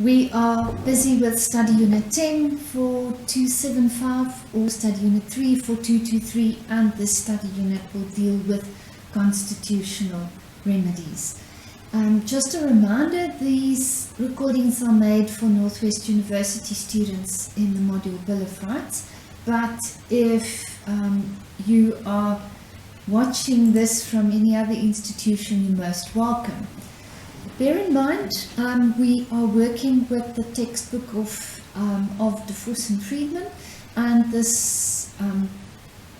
We are busy with study unit 10 for 275 or study unit 3 for 223, and this study unit will deal with constitutional remedies. Just a reminder, these recordings are made for Northwest University students in the module Bill of Rights, but if you are watching this from any other institution, you're most welcome. Bear in mind, we are working with the textbook of De Vos and Friedman, and this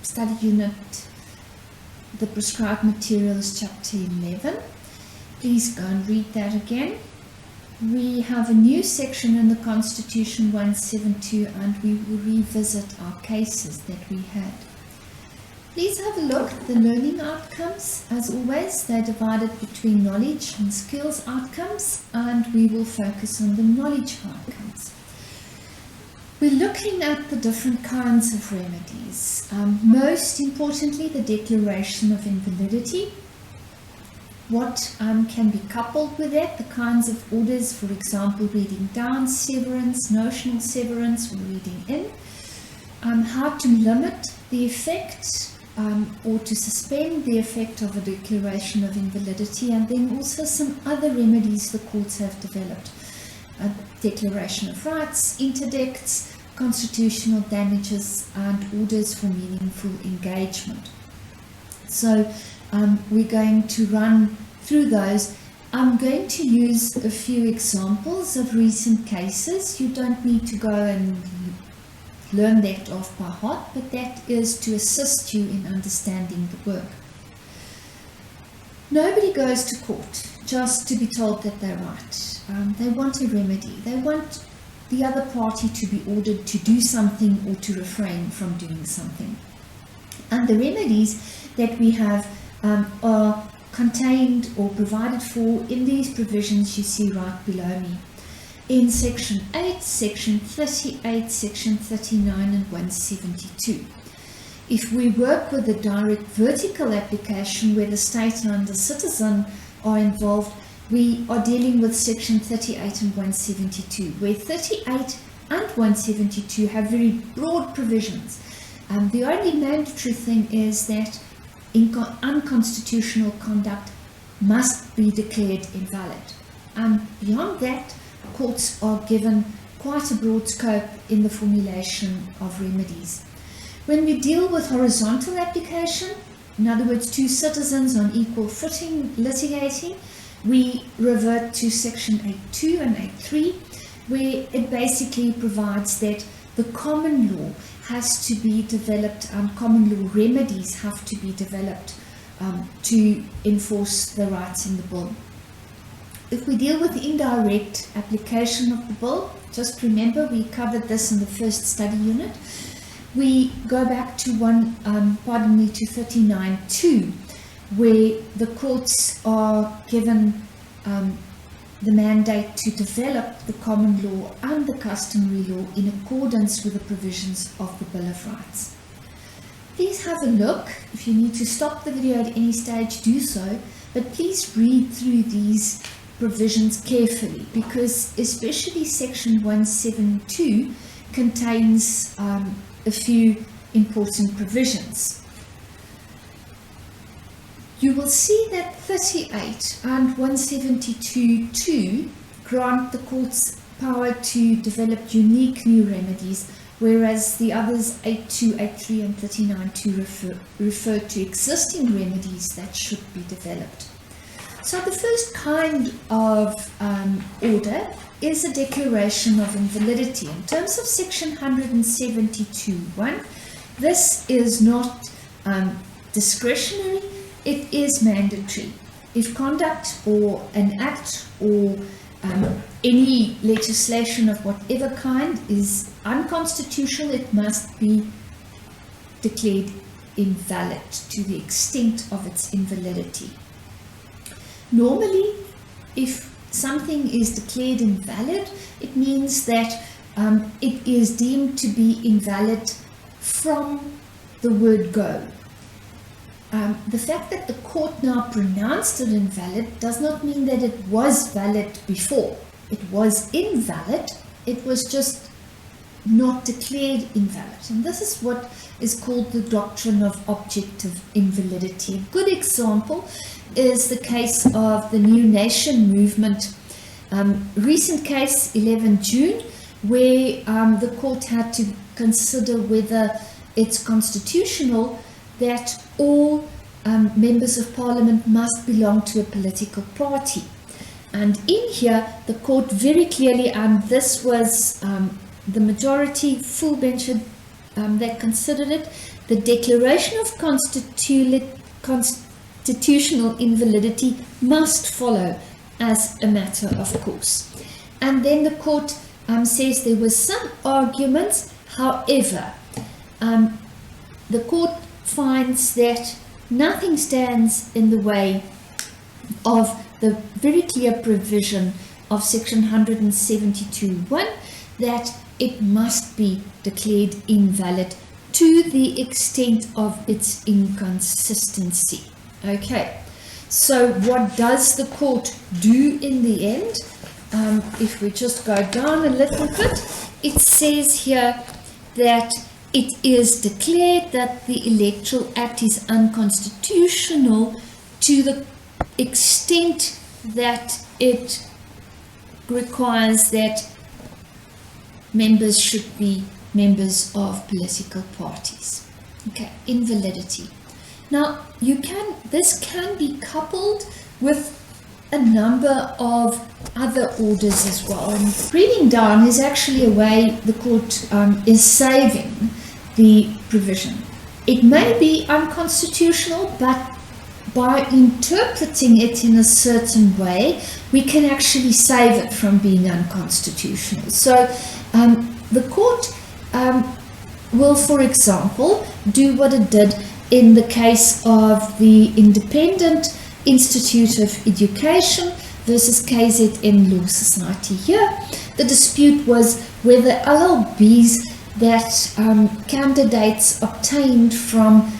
study unit, the prescribed material is chapter 11. Please go and read that again. We have a new section in the Constitution 172, and we will revisit our cases that we had. Please have a look at the learning outcomes. As always, they're divided between knowledge and skills outcomes, and we will focus on the knowledge outcomes. We're looking at the different kinds of remedies. Most importantly, the declaration of invalidity. What can be coupled with that, the kinds of orders, for example, reading down, severance, notional severance, or reading in. How to limit the effect or to suspend the effect of a declaration of invalidity, and then also some other remedies the courts have developed. A declaration of rights, interdicts, constitutional damages, and orders for meaningful engagement. So we're going to run through those. I'm going to use a few examples of recent cases. You don't need to go and learn that off by heart, but that is to assist you in understanding the work. Nobody goes to court just to be told that they're right. They want a remedy. They want the other party to be ordered to do something or to refrain from doing something. And the remedies that we have are contained or provided for in these provisions you see right below me. In Section 8, Section 38, Section 39 and 172. If we work with a direct vertical application where the state and the citizen are involved, we are dealing with Section 38 and 172, where 38 and 172 have very broad provisions. The only mandatory thing is that unconstitutional conduct must be declared invalid. And beyond that, courts are given quite a broad scope in the formulation of remedies. When we deal with horizontal application, in other words, two citizens on equal footing litigating, we revert to Section 8.2 and 8.3, where it basically provides that the common law has to be developed, and common law remedies have to be developed to enforce the rights in the bill. If we deal with the indirect application of the bill, just remember we covered this in the first study unit. We go back to 39.2, where the courts are given the mandate to develop the common law and the customary law in accordance with the provisions of the Bill of Rights. Please have a look. If you need to stop the video at any stage, do so, but please read through these provisions carefully, because especially Section 172 contains a few important provisions. You will see that 38 and 172.2 grant the courts power to develop unique new remedies, whereas the others 8.2, 8.3 and 39.2 refer to existing remedies that should be developed. So the first kind of order is a declaration of invalidity. In terms of Section 172.1, this is not discretionary, it is mandatory. If conduct or an act or any legislation of whatever kind is unconstitutional, it must be declared invalid to the extent of its invalidity. Normally, if something is declared invalid, it means that it is deemed to be invalid from the word go. The fact that the court now pronounced it invalid does not mean that it was valid before. it was invalid, it was just not declared invalid. And this is what is called the doctrine of objective invalidity. A good example is the case of the New Nation movement. Recent case, 11 June, where the court had to consider whether it's constitutional that all members of parliament must belong to a political party. And in here, the court very clearly, and this was the majority, full bench that considered it, the declaration of constitutional invalidity must follow as a matter of course. And then the court says there were some arguments, however, the court finds that nothing stands in the way of the very clear provision of section 172(1) that it must be declared invalid to the extent of its inconsistency. Okay, so what does the court do in the end? If we just go down a little bit, it says here that it is declared that the Electoral Act is unconstitutional to the extent that it requires that members should be members of political parties. Okay, invalidity. Now, this can be coupled with a number of other orders as well. And reading down is actually a way the court is saving the provision. It may be unconstitutional, but by interpreting it in a certain way, we can actually save it from being unconstitutional. So the court will, for example, do what it did in the case of the Independent Institute of Education versus KZN Law Society. Here, the dispute was whether LLBs that candidates obtained from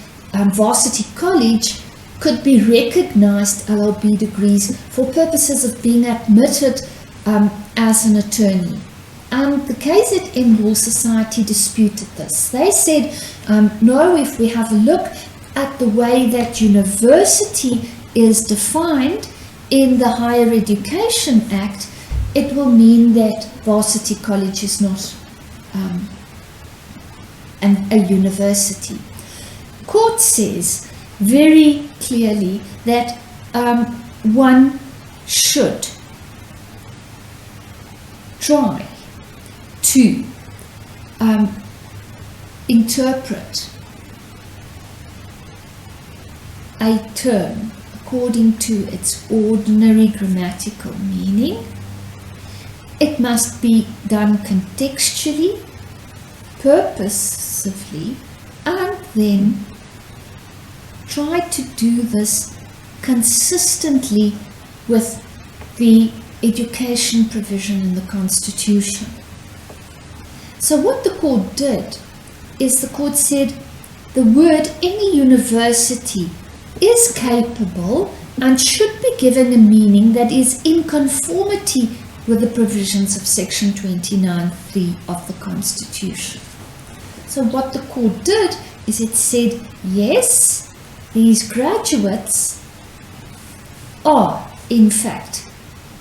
Varsity College could be recognized LLB degrees for purposes of being admitted as an attorney. And the KZN Law Society disputed this. They said, no, if we have a look at the way that university is defined in the Higher Education Act, it will mean that Varsity College is not a university. Court says very clearly that one should try to interpret a term according to its ordinary grammatical meaning. It must be done contextually, purposively, and then try to do this consistently with the education provision in the Constitution. So what the court did is the court said the word any university is capable and should be given a meaning that is in conformity with the provisions of section 29(3) of the Constitution. So what the court did is it said, yes, these graduates are in fact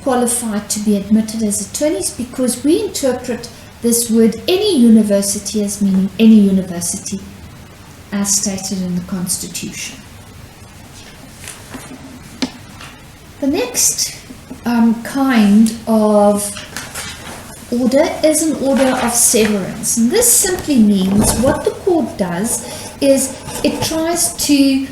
qualified to be admitted as attorneys because we interpret this word any university as meaning any university as stated in the Constitution. The next kind of order is an order of severance. And this simply means what the court does is it tries to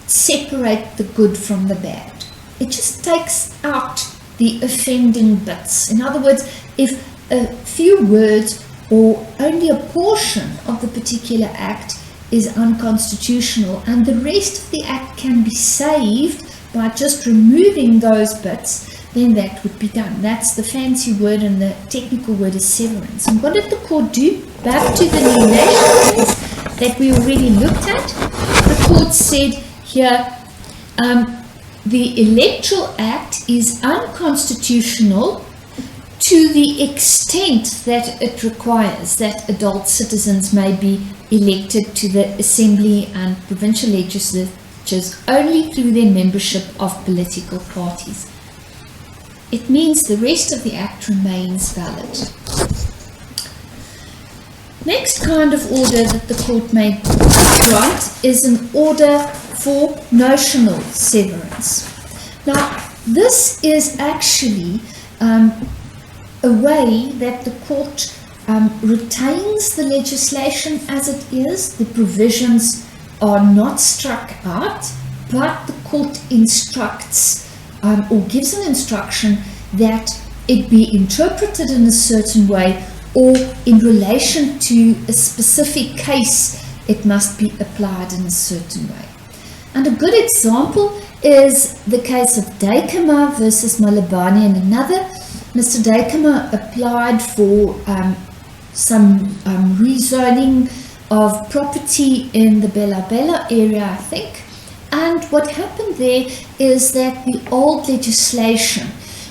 separate the good from the bad. It just takes out the offending bits. In other words, if a few words or only a portion of the particular act is unconstitutional and the rest of the act can be saved by just removing those bits, then that would be done. That's the fancy word, and the technical word is severance. And what did the court do? Back to the New Nation case that we already looked at. The court said here, the Electoral Act is unconstitutional to the extent that it requires that adult citizens may be elected to the Assembly and provincial legislatures only through their membership of political parties. It means the rest of the Act remains valid. Next kind of order that the court may grant is an order for notional severance. Now, this is actually a way that the court retains the legislation as it is. The provisions are not struck out, but the court instructs or gives an instruction that it be interpreted in a certain way, or in relation to a specific case, it must be applied in a certain way. And a good example is the case of Dykema versus Malabani and another. Mr. Dykema applied for some rezoning of property in the Bella Bella area, I think. And what happened there is that the old legislation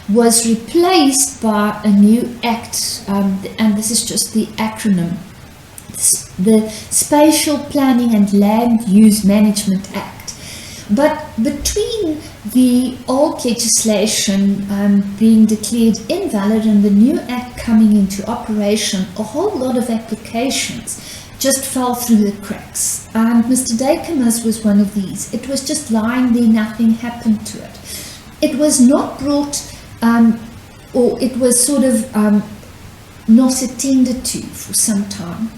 was replaced by a new act, and this is just the acronym, the Spatial Planning and Land Use Management Act. But between the old legislation being declared invalid and the new act coming into operation, a whole lot of applications just fell through the cracks. And Mr. Dykema's was one of these. It was just lying there, nothing happened to it. It was not brought, or it was sort of not attended to for some time.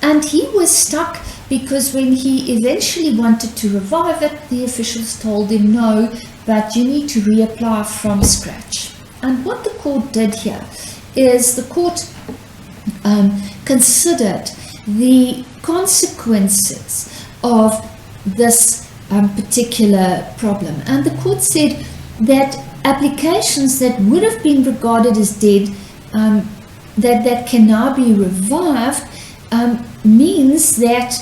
And he was stuck because when he eventually wanted to revive it, the officials told him no, but you need to reapply from scratch. And what the court did here is the court considered the consequences of this particular problem. And the court said that applications that would have been regarded as dead, that can now be revived, means that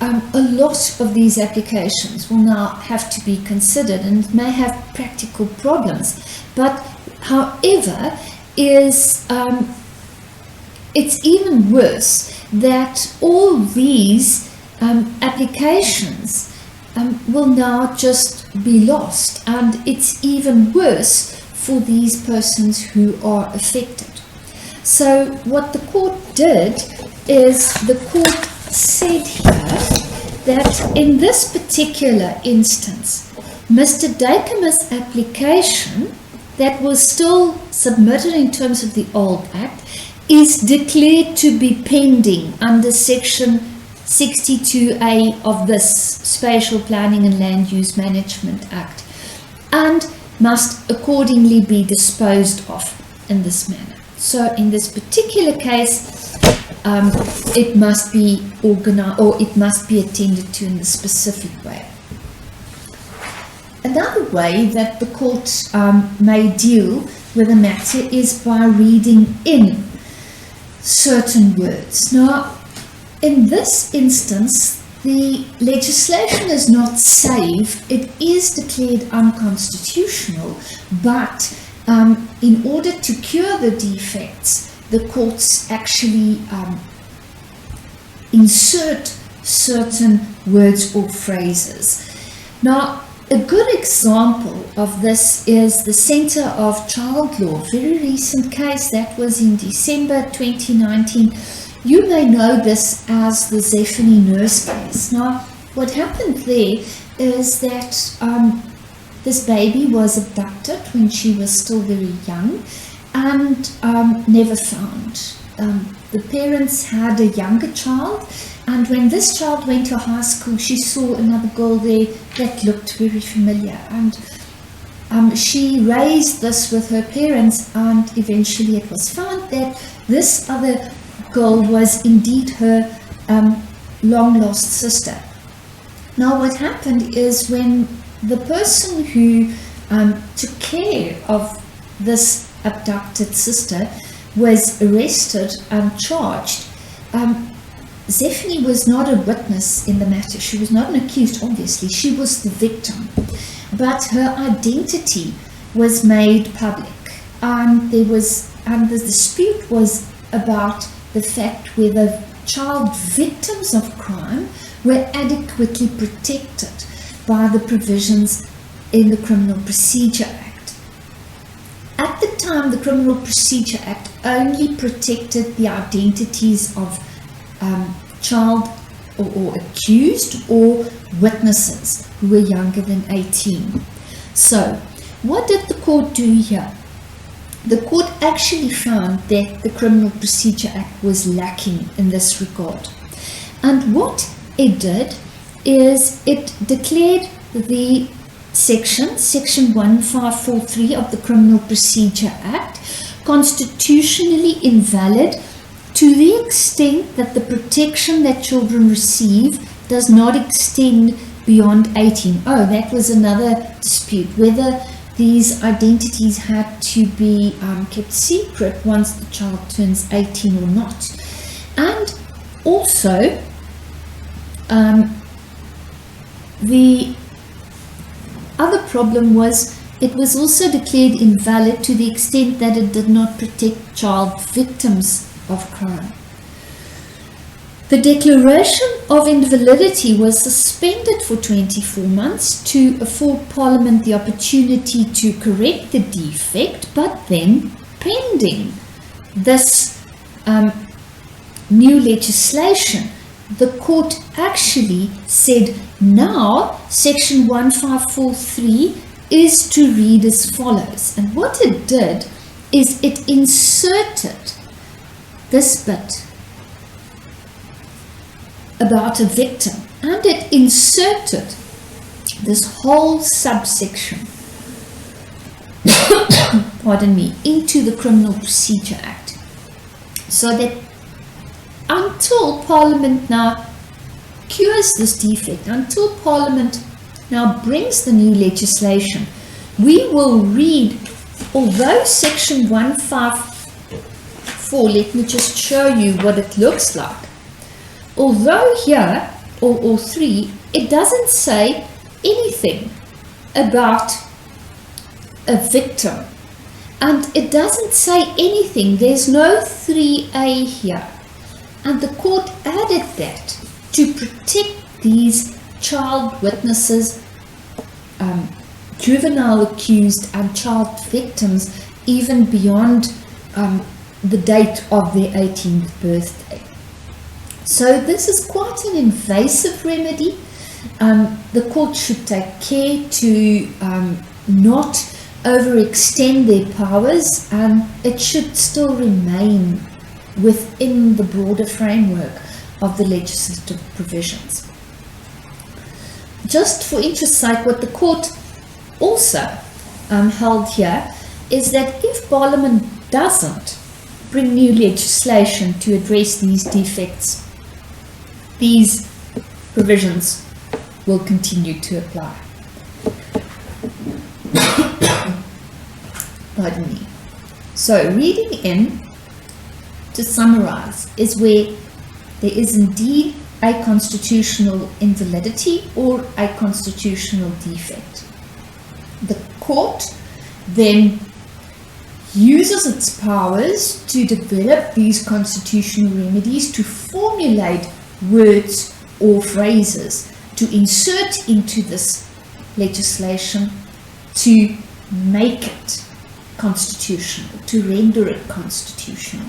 a lot of these applications will now have to be considered and may have practical problems. But however, it's even worse that all these applications will now just be lost, and it's even worse for these persons who are affected. So what the court did is the court said here that in this particular instance, Mr. Dykema's application that was still submitted in terms of the old act is declared to be pending under section 62A of this Spatial Planning and Land Use Management Act, and must accordingly be disposed of in this manner. So in this particular case, it must be organized, or it must be attended to in a specific way. Another way that the court may deal with a matter is by reading in certain words. Now, in this instance, the legislation is not saved, it is declared unconstitutional, but in order to cure the defects, the courts actually insert certain words or phrases. Now, a good example of this is the Centre of Child Law, very recent case that was in December 2019. You may know this as the Zephany Nurse case. Now, what happened there is that this baby was abducted when she was still very young and never found. The parents had a younger child, and when this child went to high school, she saw another girl there that looked very familiar, and she raised this with her parents, and eventually it was found that this other girl was indeed her long-lost sister. Now, what happened is when the person who took care of this abducted sister was arrested and charged, Zephany was not a witness in the matter. She was not an accused, obviously. She was the victim. But her identity was made public. And there was and the dispute was about the fact whether child victims of crime were adequately protected by the provisions in the Criminal Procedure Act. At the time, the Criminal Procedure Act only protected the identities of child or accused or witnesses who were younger than 18. So, what did the court do here? The court actually found that the Criminal Procedure Act was lacking in this regard. And what it did is it declared the Section 1543 of the Criminal Procedure Act constitutionally invalid to the extent that the protection that children receive does not extend beyond 18. Oh, that was another dispute, whether these identities had to be kept secret once the child turns 18 or not. And also, the other problem was it was also declared invalid to the extent that it did not protect child victims of crime. The declaration of invalidity was suspended for 24 months to afford Parliament the opportunity to correct the defect, but then pending this new legislation, the court actually said now Section 1543 is to read as follows. And what it did is it inserted this bit about a victim, and it inserted this whole subsection pardon me, into the Criminal Procedure Act, so that until Parliament now cures this defect, until Parliament now brings the new legislation, we will read, although Section 154, let me just show you what it looks like. Although here, or 3, it doesn't say anything about a victim, and it doesn't say anything, there's no 3A here, and the court added that to protect these child witnesses, juvenile accused and child victims even beyond the date of their 18th birthday. So this is quite an invasive remedy. The court should take care to not overextend their powers, and it should still remain within the broader framework of the legislative provisions. Just for interest's sake, what the court also held here is that if Parliament doesn't bring new legislation to address these defects, these provisions will continue to apply. Pardon me. So, reading in, to summarize, is where there is indeed a constitutional invalidity or a constitutional defect. The court then uses its powers to develop these constitutional remedies, to formulate words or phrases to insert into this legislation to make it constitutional, to render it constitutional.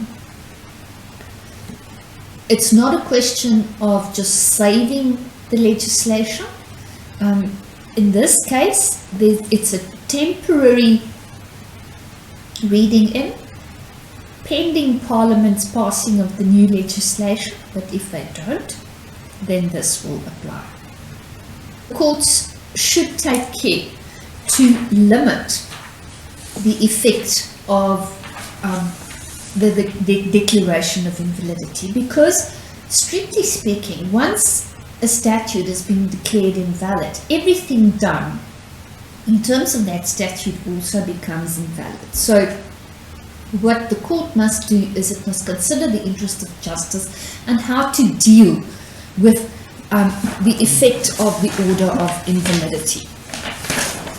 It's not a question of just saving the legislation. In this case, it's a temporary reading in, pending Parliament's passing of the new legislation, but if they don't, then this will apply. Courts should take care to limit the effect of the declaration of invalidity, because strictly speaking, once a statute has been declared invalid, everything done in terms of that statute also becomes invalid. So what the court must do is it must consider the interest of justice and how to deal with the effect of the order of invalidity.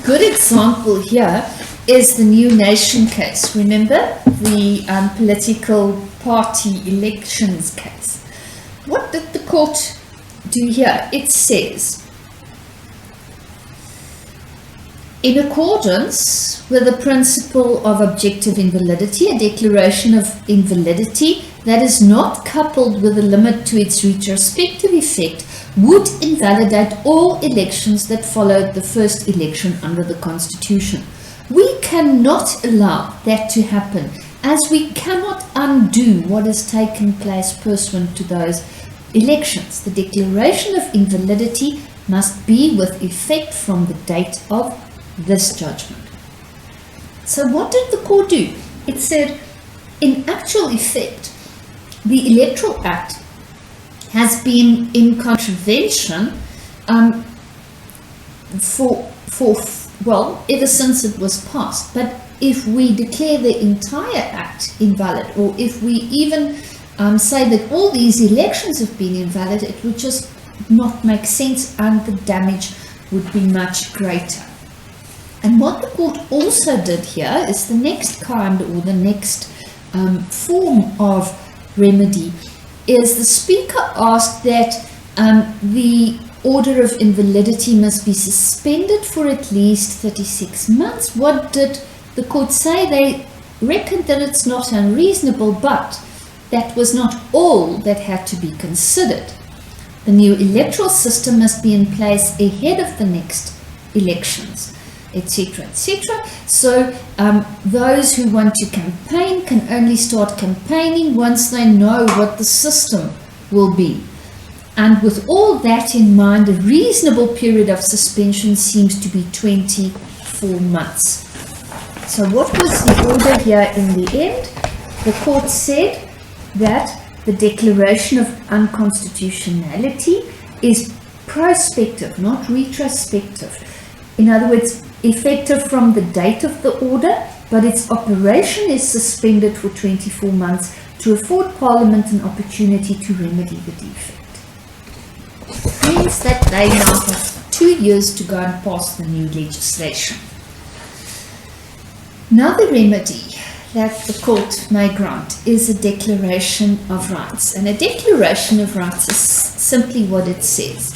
Good example here is the New Nation case. Remember the political party elections case. What did the court do here? It says, in accordance with the principle of objective invalidity, a declaration of invalidity that is not coupled with a limit to its retrospective effect would invalidate all elections that followed the first election under the Constitution. We cannot allow that to happen, as we cannot undo what has taken place pursuant to those elections. The declaration of invalidity must be with effect from the date of this judgment. So what did the court do? It said, in actual effect, the Electoral Act has been in contravention ever since it was passed. But if we declare the entire Act invalid, or if we even say that all these elections have been invalid, it would just not make sense and the damage would be much greater. And what the court also did here is the next kind, or the next form of remedy, is the Speaker asked that the order of invalidity must be suspended for at least 36 months. What did the court say? They reckoned that it's not unreasonable, but that was not all that had to be considered. The new electoral system must be in place ahead of the next elections, etc., etc. So those who want to campaign can only start campaigning once they know what the system will be. And with all that in mind, a reasonable period of suspension seems to be 24 months. So what was the order here in the end? The court said that the declaration of unconstitutionality is prospective, not retrospective. In other words, effective from the date of the order, but its operation is suspended for 24 months to afford Parliament an opportunity to remedy the defect. It means that they now have 2 years to go and pass the new legislation. Another remedy that the court may grant is a declaration of rights. And a declaration of rights is simply what it says.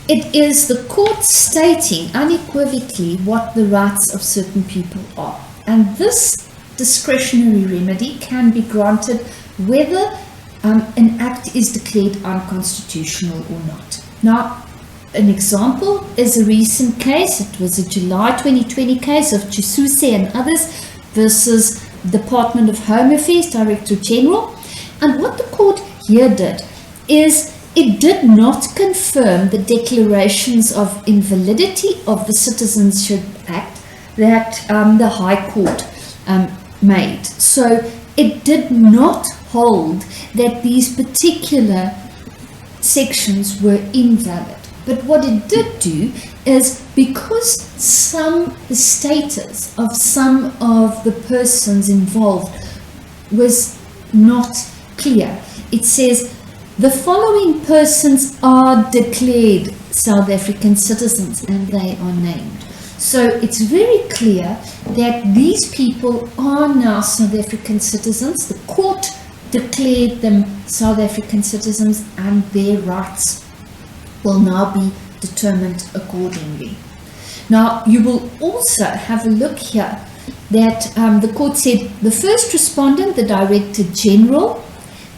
It is the court stating unequivocally what the rights of certain people are. And this discretionary remedy can be granted whether an act is declared unconstitutional or not. Now, an example is a recent case. It was a July 2020 case of Chisuse and others versus Department of Home Affairs Director General. And what the court here did is it did not confirm the declarations of invalidity of the Citizenship Act that the High Court made. So it did not hold that these particular sections were invalid. But what it did do is, because the status of some of the persons involved was not clear, it says the following persons are declared South African citizens and they are named. So it's very clear that these people are now South African citizens. The court declared them South African citizens and their rights will now be determined accordingly. Now, you will also have a look here that the court said the first respondent, the Director General,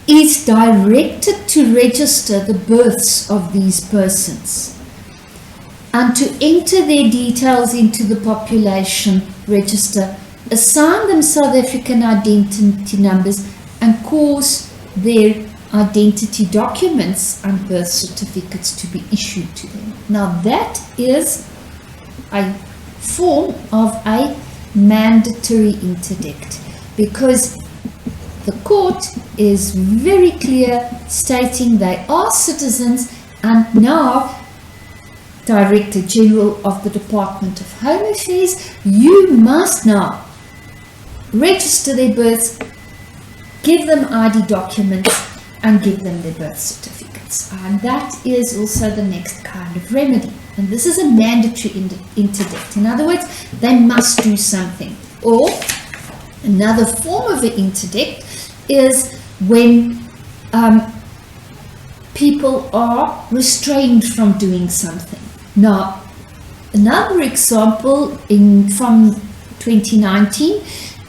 is directed to register the births of these persons and to enter their details into the population register, assign them South African identity numbers, and cause their identity documents and birth certificates to be issued to them. Now that is a form of a mandatory interdict, because the court is very clear stating they are citizens, and now Director General of the Department of Home Affairs, you must now register their births, give them ID documents, and give them their birth certificates. And that is also the next kind of remedy. And this is a mandatory interdict. In other words, they must do something. Or another form of an interdict is when people are restrained from doing something. Now, another example from 2019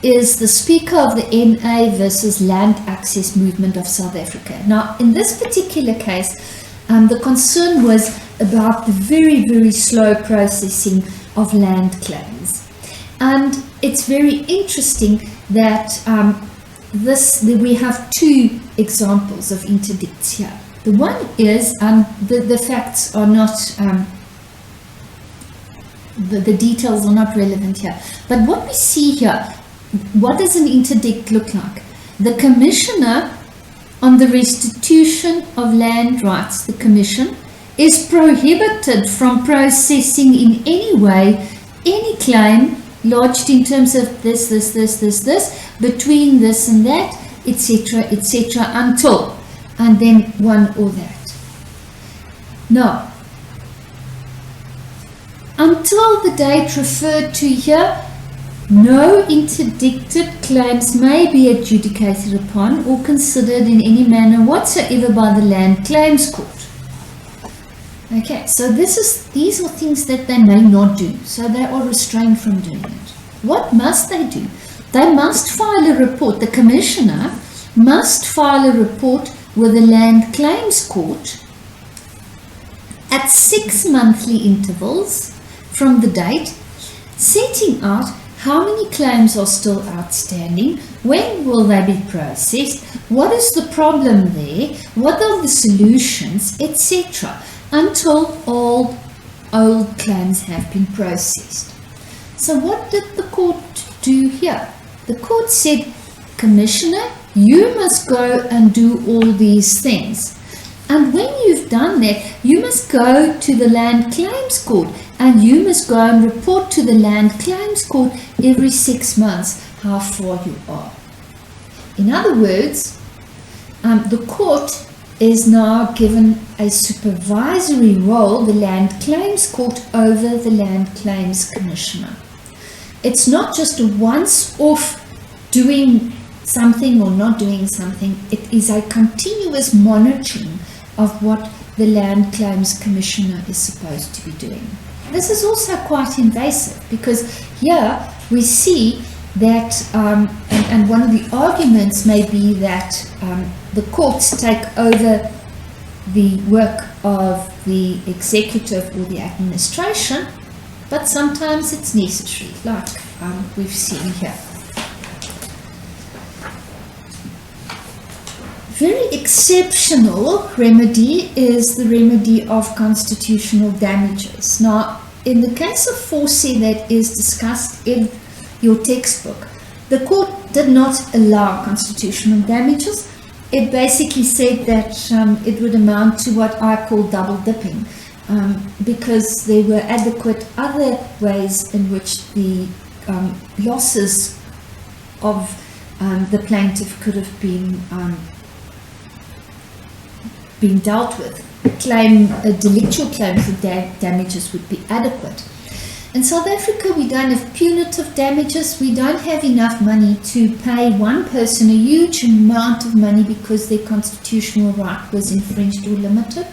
is the Speaker of the NA versus Land Access Movement of South Africa. Now, in this particular case, the concern was about the very, very slow processing of land claims. And it's very interesting that we have two examples of interdicts here. The one is, the facts are not, the details are not relevant here. But what we see here, what does an interdict look like? The Commissioner on the Restitution of Land Rights, the Commission, is prohibited from processing in any way any claim lodged in terms of this, between this and that, etc., until, and then one or that. Now, until the date referred to here, no interdicted claims may be adjudicated upon or considered in any manner whatsoever by the Land Claims Court. Okay, so these are things that they may not do, so they are restrained from doing it. What must they do? They must file a report. The Commissioner must file a report with the Land Claims Court at 6 monthly intervals from the date, setting out how many claims are still outstanding, when will they be processed, what is the problem there, what are the solutions, etc., until all old claims have been processed. So what did the court do here? The court said, Commissioner, you must go and do all these things. And when you've done that, you must go to the Land Claims Court and you must go and report to the Land Claims Court every 6 months how far you are. In other words, the court is now given a supervisory role, the Land Claims Court, over the Land Claims Commissioner. It's not just a once-off doing something or not doing something. It is a continuous monitoring of what the Land Claims Commissioner is supposed to be doing. This is also quite invasive because here we see that, and one of the arguments may be that the courts take over the work of the executive or the administration, but sometimes it's necessary, like we've seen here. Very exceptional remedy is the remedy of constitutional damages. Now, in the case of Forse that is discussed in your textbook, the court did not allow constitutional damages. It basically said that it would amount to what I call double dipping, because there were adequate other ways in which the losses of the plaintiff could have been dealt with. Delictual claims for damages would be adequate. In South Africa, we don't have punitive damages. We don't have enough money to pay one person a huge amount of money because their constitutional right was infringed or limited.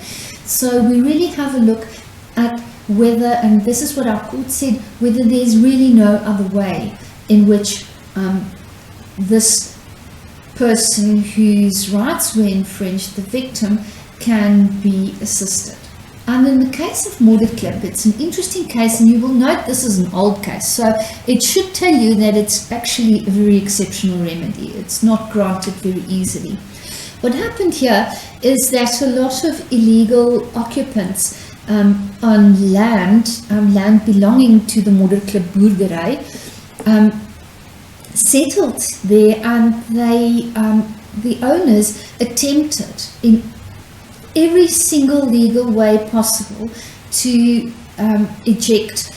So we really have a look at whether, and this is what our court said, whether there's really no other way in which this person whose rights were infringed, the victim, can be assisted. And in the case of Modderklip, it's an interesting case, and you will note this is an old case, so it should tell you that it's actually a very exceptional remedy. It's not granted very easily. What happened here is that a lot of illegal occupants on land belonging to the Modderklip boerdery, settled there, and the owners attempted in every single legal way possible to eject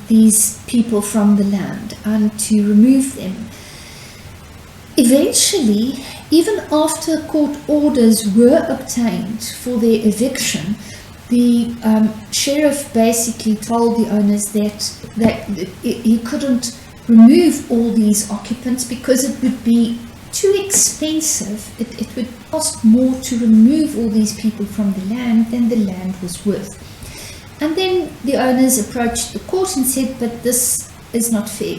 these people from the land and to remove them. Eventually, even after court orders were obtained for their eviction, the sheriff basically told the owners that he couldn't remove all these occupants because it would be too expensive. It would cost more to remove all these people from the land than the land was worth. And then the owners approached the court and said, but this is not fair.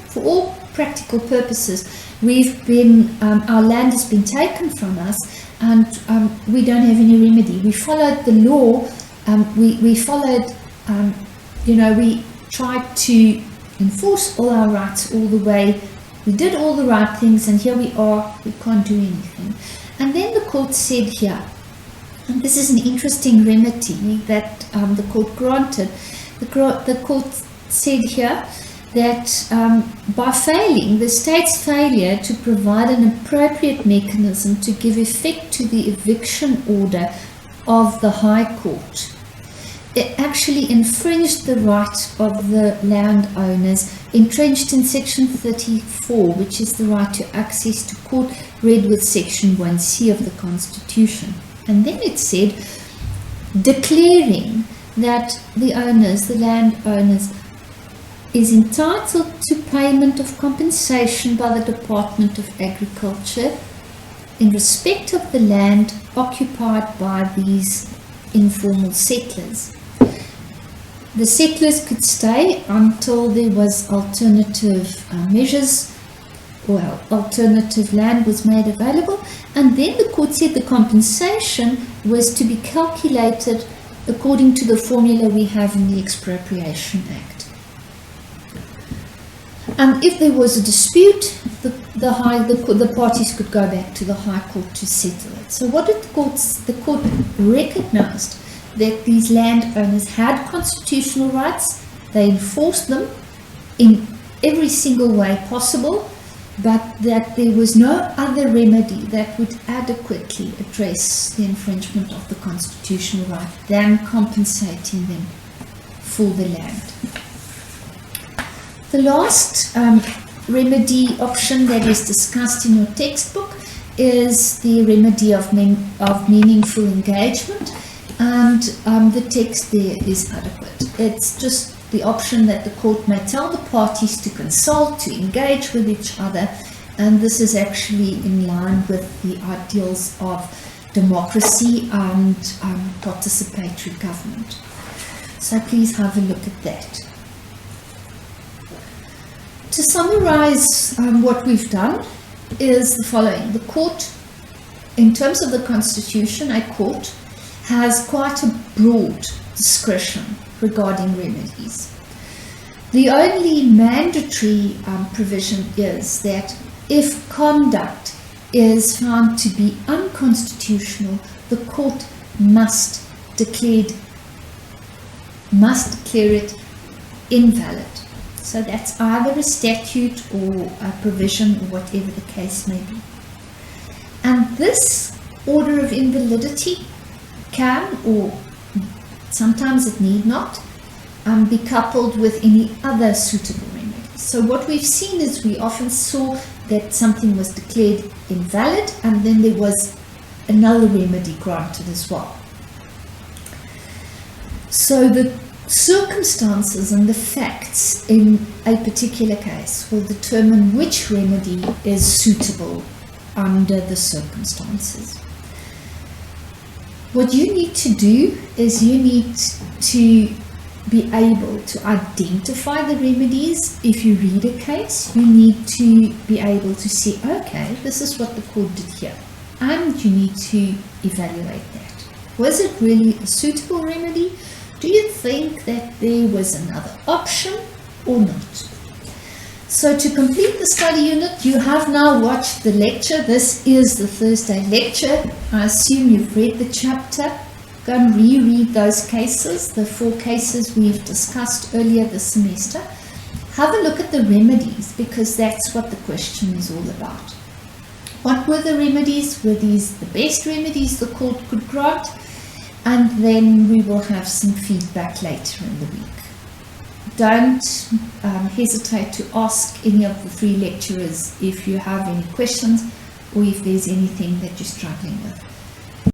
For all practical purposes, our land has been taken from us, and we don't have any remedy. We followed the law. We followed, we tried to enforce all our rights all the way. We did all the right things, and here we are. We can't do anything. And then the court said here, and this is an interesting remedy that the court granted. The court said here that by failing, the state's failure to provide an appropriate mechanism to give effect to the eviction order of the High Court, it actually infringed the right of the landowners entrenched in Section 34, which is the right to access to court, read with Section 1C of the Constitution. And then it said, declaring that the landowners, is entitled to payment of compensation by the Department of Agriculture in respect of the land occupied by these informal settlers. The settlers could stay until there was alternative measures, or alternative land was made available, and then the court said the compensation was to be calculated according to the formula we have in the Expropriation Act. And if there was a dispute, the parties could go back to the High Court to settle it. So what did the court recognized that these landowners had constitutional rights. They enforced them in every single way possible, but that there was no other remedy that would adequately address the infringement of the constitutional right than compensating them for the land. The last remedy option that is discussed in your textbook is the remedy of meaningful engagement, and the text there is adequate. It's just the option that the court may tell the parties to consult, to engage with each other, and this is actually in line with the ideals of democracy and participatory government. So please have a look at that. To summarize what we've done is the following. The court, in terms of the Constitution, a court has quite a broad discretion regarding remedies. The only mandatory provision is that if conduct is found to be unconstitutional, the court must declare it invalid. So that's either a statute or a provision or whatever the case may be. And this order of invalidity can, or sometimes it need not, be coupled with any other suitable remedy. So what we've seen is we often saw that something was declared invalid and then there was another remedy granted as well. So the circumstances and the facts in a particular case will determine which remedy is suitable under the circumstances. What you need to do is you need to be able to identify the remedies. If you read a case, you need to be able to see, okay, this is what the court did here, and you need to evaluate that. Was it really a suitable remedy? Do you think that there was another option or not? So to complete the study unit, you have now watched the lecture. This is the Thursday lecture. I assume you've read the chapter. Go and reread those cases, the 4 cases we've discussed earlier this semester. Have a look at the remedies, because that's what the question is all about. What were the remedies? Were these the best remedies the court could grant? And then we will have some feedback later in the week. Don't hesitate to ask any of the 3 lecturers if you have any questions or if there's anything that you're struggling with.